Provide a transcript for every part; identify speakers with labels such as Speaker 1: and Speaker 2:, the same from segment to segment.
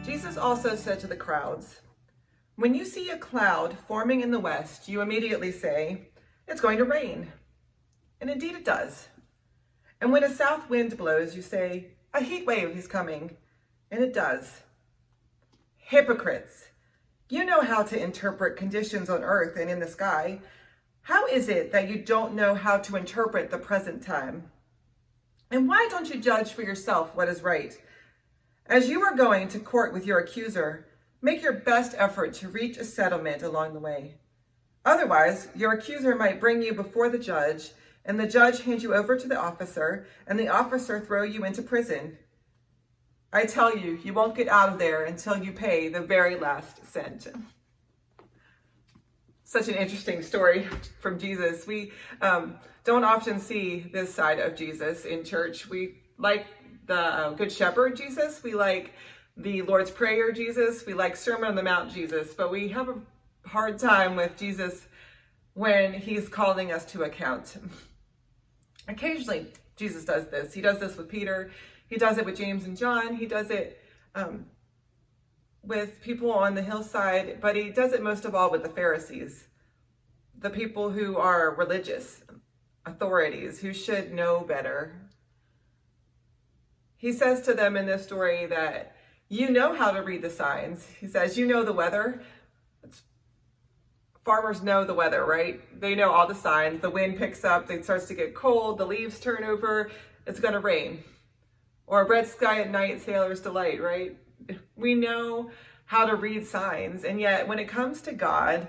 Speaker 1: Jesus also said to the crowds, "When you see a cloud forming in the west, you immediately say, 'It's going to rain.' And indeed it does. And when a south wind blows, you say, 'A heat wave is coming.' And it does. Hypocrites! You know how to interpret conditions on earth and in the sky. How is it that you don't know how to interpret the present time? And why don't you judge for yourself what is right? As you are going to court with your accuser, make your best effort to reach a settlement along the way. Otherwise, your accuser might bring you before the judge, and the judge hand you over to the officer, and the officer throw you into prison. I tell you, you won't get out of there until you pay the very last cent." Such an interesting story from Jesus. We don't often see this side of Jesus in church. We like the Good Shepherd Jesus. We like the Lord's Prayer Jesus. We like Sermon on the Mount Jesus. But we have a hard time with Jesus when he's calling us to account. Occasionally, Jesus does this. He does this with Peter. He does it with James and John. He does it with people on the hillside, but he does it most of all with the Pharisees, the people who are religious authorities, who should know better. He says to them in this story that you know how to read the signs. He says, you know the weather. Farmers know the weather, right? They know all the signs. The wind picks up, it starts to get cold, the leaves turn over, it's going to rain. Or a red sky at night, sailor's delight, right? We know how to read signs. And yet when it comes to God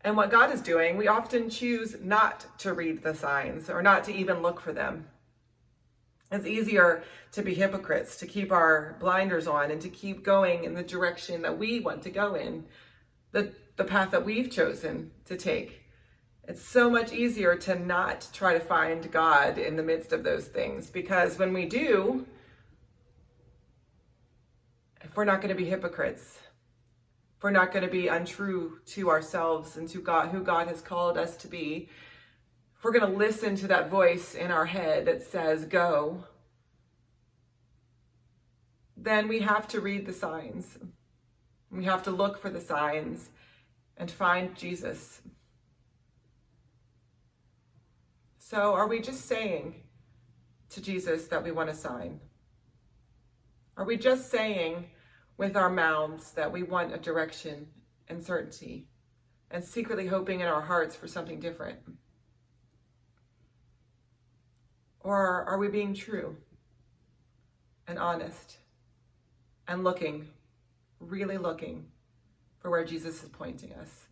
Speaker 1: and what God is doing, we often choose not to read the signs or not to even look for them. It's easier to be hypocrites, to keep our blinders on and to keep going in the direction that we want to go in, the path that we've chosen to take. It's so much easier to not try to find God in the midst of those things, because when we do, if we're not going to be hypocrites, if we're not going to be untrue to ourselves and to God, who God has called us to be, if we're going to listen to that voice in our head that says, go, then we have to read the signs. We have to look for the signs and find Jesus. So are we just saying to Jesus that we want a sign? Are we just saying with our mouths that we want a direction and certainty, and secretly hoping in our hearts for something different? Or are we being true and honest and looking, really looking for where Jesus is pointing us?